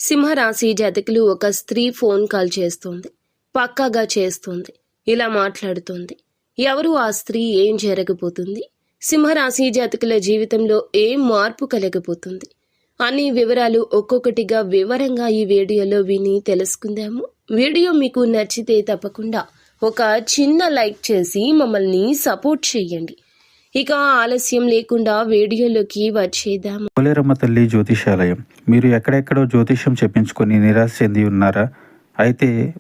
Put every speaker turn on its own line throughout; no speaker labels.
సింహరాశి జాతకులు ఒక స్త్రీ ఫోన్ కాల్ చేస్తోంది. పక్కాగా చేస్తోంది. ఇలా మాట్లాడుతోంది. ఎవరు ఆ స్త్రీ? ఏం జరగబోతుంది? సింహరాశి జాతకుల జీవితంలో ఏం మార్పు కలగబోతుంది? అన్ని వివరాలు ఒక్కొక్కటిగా వివరంగా ఈ వీడియోలో విని తెలుసుకుందాము. వీడియో మీకు నచ్చితే తప్పకుండా ఒక చిన్న లైక్ చేసి మమ్మల్ని సపోర్ట్ చేయండి. ఇక ఆలస్యం లేకుండా వీడియోలోకి వచ్చేద్దాము.
పోలేరమ్మ తల్లి జ్యోతిషాలయం. మీరు ఎక్కడెక్కడో జ్యోతిష్యం చెప్పించుకొని నిరాశ చెంది ఉన్నారా? అయితే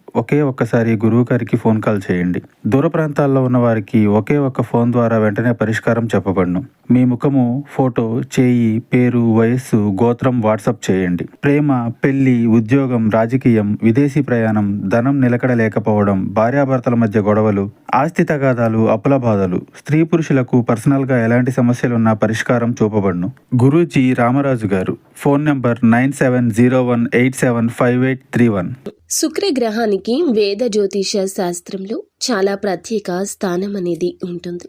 ఒక్కసారి గురువు గారికి ఫోన్ కాల్ చేయండి. దూర ప్రాంతాల్లో ఉన్న వారికి ఒకే ఒక్క ఫోన్ ద్వారా వెంటనే పరిష్కారం చెప్పబడును. మీ ముఖము, ఫోటో, చేయి, పేరు, వయస్సు, గోత్రం వాట్సాప్ చేయండి. ప్రేమ, పెళ్లి, ఉద్యోగం, రాజకీయం, విదేశీ ప్రయాణం, ధనం నిలకడ లేకపోవడం, భార్యాభర్తల మధ్య గొడవలు, ఆస్తి తగాదాలు, అప్పుల బాధలు, స్త్రీ పురుషులకు పర్సనల్ గా ఎలాంటి సమస్యలున్నా పరిష్కారం చూపబడును. గురూజీ రామరాజు గారు. Phone number 9701875831.
శుక్రగ్రహానికి వేద జ్యోతిష శాస్త్రంలో చాలా ప్రత్యేక స్థానం అనేది ఉంటుంది.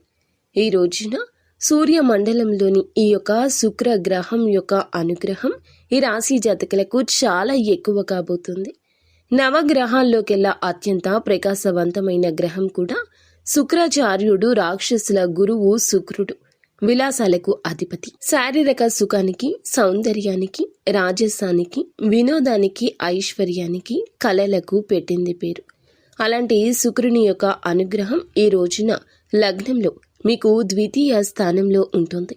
ఈ రోజున సూర్యమండలంలోని ఈ యొక్క శుక్రగ్రహం యొక్క అనుగ్రహం ఈ రాశి జాతకులకు చాలా ఎక్కువ కాబోతుంది. నవగ్రహాల్లోకెల్లా అత్యంత ప్రకాశవంతమైన గ్రహం కూడా శుక్రాచార్యుడు. రాక్షసుల గురువు శుక్రుడు. విలాసాలకు అధిపతి. శారీరక సుఖానికి, సౌందర్యానికి, రాజసానికి, వినోదానికి, ఐశ్వర్యానికి, కళలకు పెట్టింది పేరు. అలాంటి శుక్రుని యొక్క అనుగ్రహం ఈ రోజున లగ్నంలో మీకు ద్వితీయ స్థానంలో ఉంటుంది.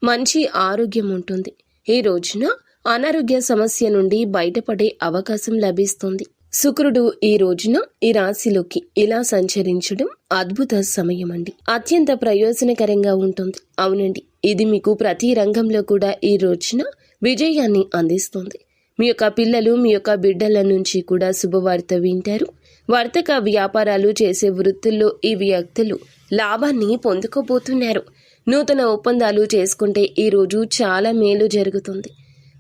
మంచి ఆరోగ్యం ఉంటుంది. ఈ రోజున అనారోగ్య సమస్య నుండి బయటపడే అవకాశం లభిస్తుంది. శుక్రుడు ఈ రోజున ఈ రాశిలోకి ఇలా సంచరించడం అద్భుత సమయం అండి. అత్యంత ప్రయోజనకరంగా ఉంటుంది. అవునండి, ఇది మీకు ప్రతి రంగంలో కూడా ఈ రోజున విజయాన్ని అందిస్తుంది. మీ యొక్క పిల్లలు, మీ యొక్క బిడ్డల నుంచి కూడా శుభవార్త వింటారు. వర్తక వ్యాపారాలు చేసే వృత్తుల్లో ఈ వ్యక్తులు లాభాన్ని పొందుకోబోతున్నారు. నూతన ఒప్పందాలు చేసుకుంటే ఈ రోజు చాలా మేలు జరుగుతుంది.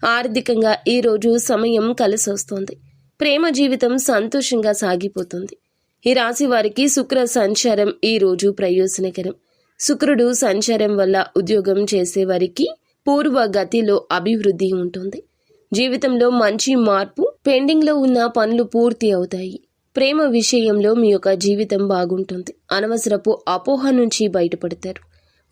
ఆర్థికంగా ఈ రోజు సమయం కలిసొస్తుంది. ప్రేమ జీవితం సంతోషంగా సాగిపోతుంది. ఈ రాశి వారికి శుక్ర సంచారం ఈ రోజు ప్రయోజనకరం. శుక్రుడు సంచారం వల్ల ఉద్యోగం చేసే వారికి పూర్వ గతిలో అభివృద్ధి ఉంటుంది. జీవితంలో మంచి మార్పు, పెండింగ్లో ఉన్న పనులు పూర్తి అవుతాయి. ప్రేమ విషయంలో మీ యొక్క జీవితం బాగుంటుంది. అనవసరపు అపోహ నుంచి బయటపడతారు.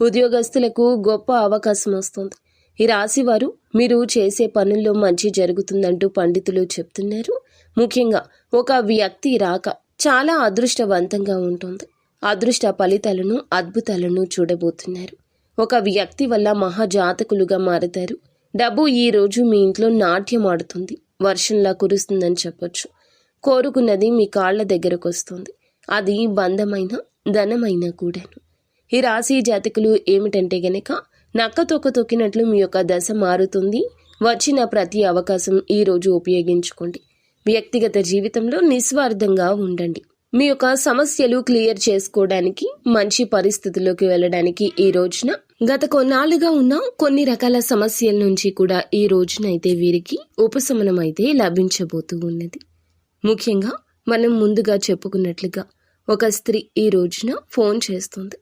ఉద్యోగస్తులకు గొప్ప అవకాశం వస్తుంది. ఈ రాశి వారు మీరు చేసే పనుల్లో మంచి జరుగుతుందంటూ పండితులు చెప్తున్నారు. ముఖ్యంగా ఒక వ్యక్తి రాక చాలా అదృష్టవంతంగా ఉంటుంది. అదృష్ట ఫలితాలను, అద్భుతాలను చూడబోతున్నారు. ఒక వ్యక్తి వల్ల మహాజాతకులుగా మారతారు. డబ్బు ఈ రోజు మీ ఇంట్లో నాట్యం ఆడుతుంది. వర్షంలా కురుస్తుందని చెప్పొచ్చు. కోరుకున్నది మీ కాళ్ల దగ్గరకు వస్తుంది. అది బంధమైన, ధనమైన కూడాను. ఈ రాశి జాతకులు ఏమిటంటే గనక నక్క తొక్క తొక్కినట్లు మీ యొక్క దశ మారుతుంది. వచ్చిన ప్రతి అవకాశం ఈ రోజు ఉపయోగించుకోండి. వ్యక్తిగత జీవితంలో నిస్వార్థంగా ఉండండి. మీ యొక్క సమస్యలు క్లియర్ చేసుకోవడానికి, మంచి పరిస్థితుల్లోకి వెళ్ళడానికి ఈ రోజున గత కొన్నాళ్లుగా ఉన్న కొన్ని రకాల సమస్యల నుంచి కూడా ఈ రోజునైతే వీరికి ఉపశమనం అయితే లభించబోతూ ఉన్నది. ముఖ్యంగా మనం ముందుగా చెప్పుకున్నట్లుగా ఒక స్త్రీ ఈ రోజున ఫోన్ చేస్తుంది.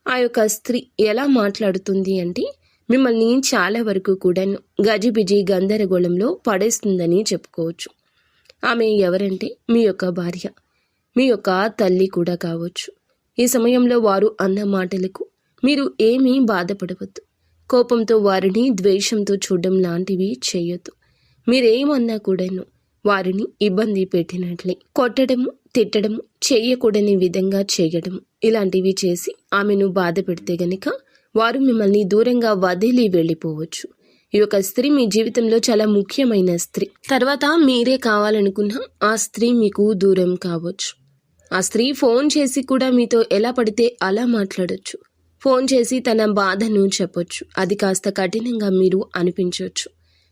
ఆ యొక్క స్త్రీ ఎలా మాట్లాడుతుంది అంటే మిమ్మల్ని చాలా వరకు కూడా గజిబిజి గందరగోళంలో పడేస్తుందని చెప్పుకోవచ్చు. ఆమె ఎవరంటే మీ యొక్క భార్య, మీ యొక్క తల్లి కూడా కావచ్చు. ఈ సమయంలో వారు అన్న మాటలకు మీరు ఏమీ బాధపడవద్దు. కోపంతో వారిని ద్వేషంతో చూడడం లాంటివి చేయొద్దు. మీరేమన్నా కూడాను వారిని ఇబ్బంది పెట్టినట్లే కొట్టడము, తిట్టడము, చేయకూడని విధంగా చేయడము, ఇలాంటివి చేసి ఆమెను బాధ పెడితే గనక వారు మిమ్మల్ని దూరంగా వదిలి వెళ్ళిపోవచ్చు. ఈ యొక్క స్త్రీ మీ జీవితంలో చాలా ముఖ్యమైన స్త్రీ. తర్వాత మీరే కావాలనుకున్న ఆ స్త్రీ మీకు దూరం కావచ్చు. ఆ స్త్రీ ఫోన్ చేసి కూడా మీతో ఎలా పడితే అలా మాట్లాడొచ్చు. ఫోన్ చేసి తన బాధను చెప్పొచ్చు. అది కాస్త కఠినంగా మీరు అనిపించవచ్చు.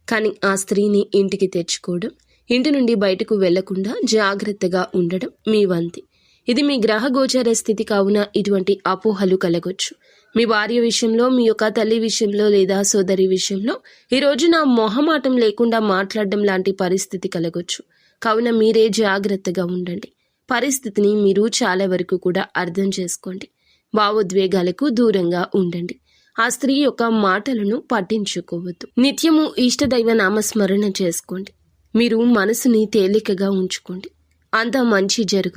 కానీ ఆ స్త్రీని ఇంటికి తెచ్చుకోవడం, ఇంటి నుండి బయటకు వెళ్లకుండా జాగ్రత్తగా ఉండడం మీ వంతి. ఇది మీ గ్రహ గోచర స్థితి కావున ఇటువంటి అపోహలు కలగొచ్చు. మీ భార్య విషయంలో, మీ యొక్క తల్లి విషయంలో లేదా సోదరి విషయంలో ఈ రోజున మొహమాటం లేకుండా మాట్లాడడం లాంటి పరిస్థితి కలగొచ్చు. కావున మీరే జాగ్రత్తగా ఉండండి. పరిస్థితిని మీరు చాలా వరకు కూడా అర్థం చేసుకోండి. భావోద్వేగాలకు దూరంగా ఉండండి. ఆ స్త్రీ యొక్క మాటలను పట్టించుకోవద్దు. నిత్యము ఇష్టదైవ నామస్మరణ చేసుకోండి. మీరు మనసుని తేలికగా ఉంచుకోండి. అంతా మంచి జరుగుతుంది.